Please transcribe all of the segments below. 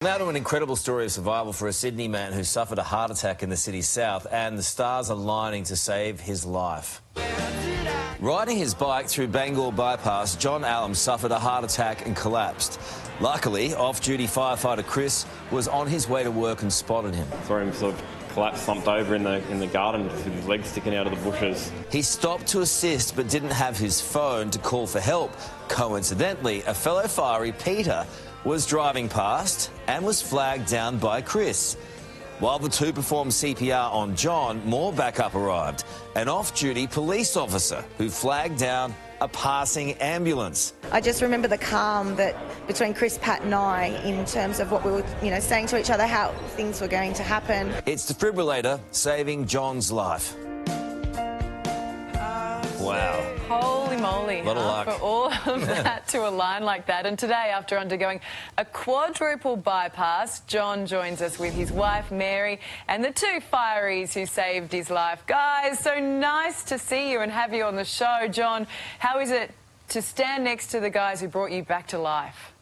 Now to an incredible story of survival for a Sydney man who suffered a heart attack in the city's south, and the stars are lining to save his life. Riding his bike through Bangor Bypass, John Allum suffered a heart attack and collapsed. Luckily, off-duty firefighter Chris was on his way to work and spotted him. Saw him sort of collapse, slumped over in the garden with his legs sticking out of the bushes. He stopped to assist but didn't have his phone to call for help. Coincidentally, a fellow firey, Peter, was driving past and was flagged down by Chris. While the two performed CPR on John, more backup arrived. An off-duty police officer who flagged down a passing ambulance. I just remember the calm that between Chris, Pat and I in terms of what we were, saying to each other, how things were going to happen. It's defibrillator saving John's life. Wow. Holy moly. A lot of luck. For all of that to align like that. And today, after undergoing a quadruple bypass, John joins us with his wife, Mary, and the two fireys who saved his life. Guys, so nice to see you and have you on the show. John, how is it to stand next to the guys who brought you back to life?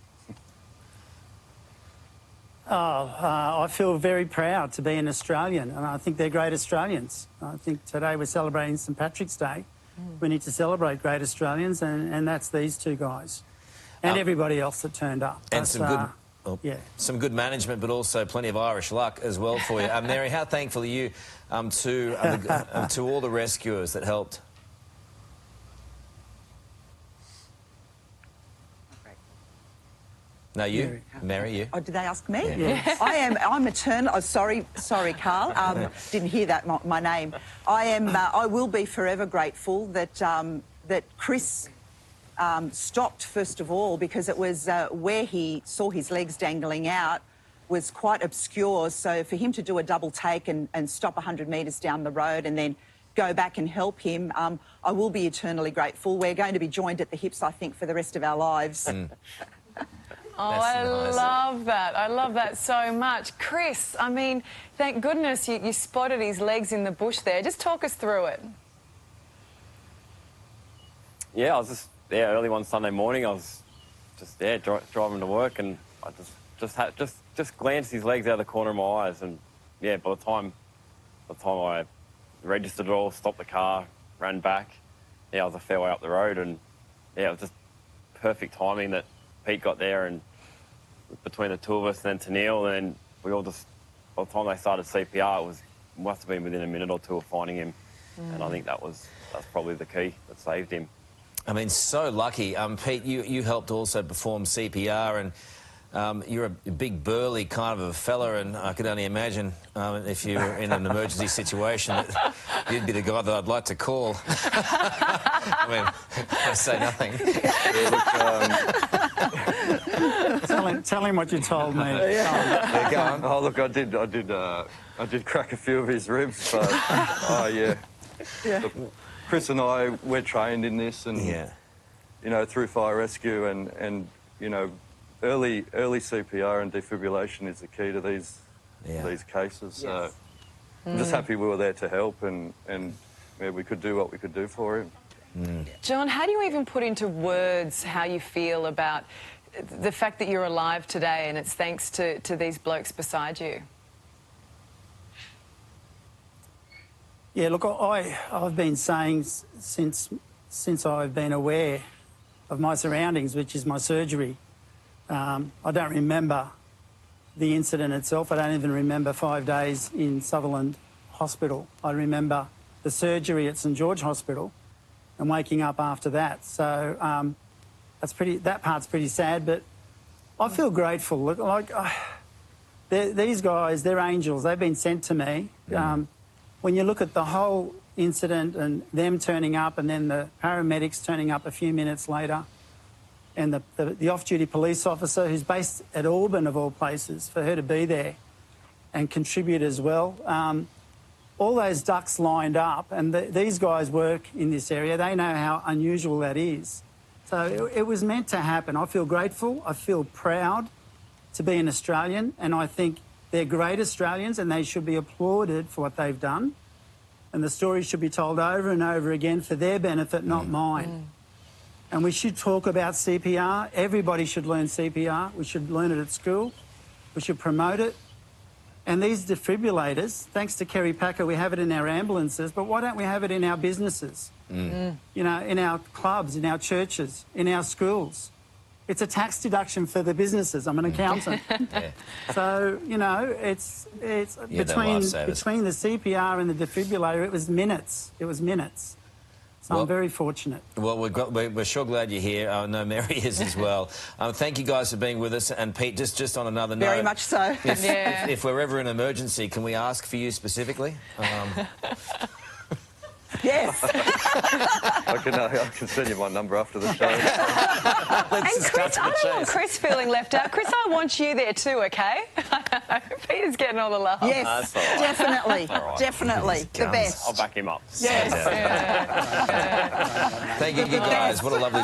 I feel very proud to be an Australian, and I think they're great Australians. I think today we're celebrating St Patrick's Day. We need to celebrate great Australians, and that's these two guys and everybody else that turned up. And but, some good management, but also plenty of Irish luck as well for you. Mary, how thankful are you to all the rescuers that helped? No, you, Mary, you. Oh, did they ask me? Yes. I'm eternal. Oh, sorry, Karl. Didn't hear that. My name. I will be forever grateful that that Chris stopped first of all, because it was where he saw his legs dangling out was quite obscure. So for him to do a double take and stop 100 metres down the road and then go back and help him, I will be eternally grateful. We're going to be joined at the hips, I think, for the rest of our lives. Oh, I love that. I love that so much. Chris, I mean, thank goodness you spotted his legs in the bush there. Just talk us through it. Yeah, I was just early one Sunday morning. I was just driving to work, and I just glanced his legs out of the corner of my eyes, and yeah, by the time I registered it all, stopped the car, ran back, I was a fair way up the road, and it was just perfect timing that Pete got there, and between the two of us and then Tennille, and we all just, by the time they started CPR, it must have been within a minute or two of finding him. And I think that's probably the key that saved him. I mean, so lucky. Pete, you helped also perform CPR, and you're a big burly kind of a fella, and I could only imagine if you were in an emergency situation that you'd be the guy that I'd like to call. I mean, I say nothing. Tell him what you told me. Yeah, go on. Oh, look, I did crack a few of his ribs, but oh yeah. Look, Chris and I, we're trained in this, and through fire rescue, and early CPR and defibrillation is the key to these cases. Yes. So I'm just happy we were there to help, and we could do what we could do for him. John, how do you even put into words how you feel about the fact that you're alive today, and it's thanks to these blokes beside you? Yeah, look, I've been saying since I've been aware of my surroundings, which is my surgery. I don't remember the incident itself. I don't even remember 5 days in Sutherland Hospital. I remember the surgery at St George Hospital and waking up after that. So that part's pretty sad, but I feel grateful. Like these guys, they're angels. They've been sent to me. When you look at the whole incident and them turning up, and then the paramedics turning up a few minutes later, and the off-duty police officer who's based at Auburn, of all places, for her to be there and contribute as well. All those ducks lined up, and these guys work in this area. They know how unusual that is. So it was meant to happen. I feel grateful. I feel proud to be an Australian, and I think they're great Australians, and they should be applauded for what they've done. And the story should be told over and over again for their benefit, not mine. And we should talk about CPR. Everybody should learn CPR. We should learn it at school. We should promote it. And these defibrillators, thanks to Kerry Packer, we have it in our ambulances, but why don't we have it in our businesses? You know, in our clubs, in our churches, in our schools. It's a tax deduction for the businesses. I'm an accountant. So, you know, it's between the CPR and the defibrillator, it was minutes. It was minutes. So well, I'm very fortunate. Well, we're sure glad you're here. I know Mary is as well. Thank you guys for being with us. And Pete, just on another note... Very much so. If we're ever in an emergency, can we ask for you specifically? Yes. I can send you my number after the show. And Chris, I don't want Chris feeling left out. Chris, I want you there too, OK? Peter's getting all the love. Yes, definitely. Definitely. The best. I'll back him up. Yes. Thank you guys. What a lovely...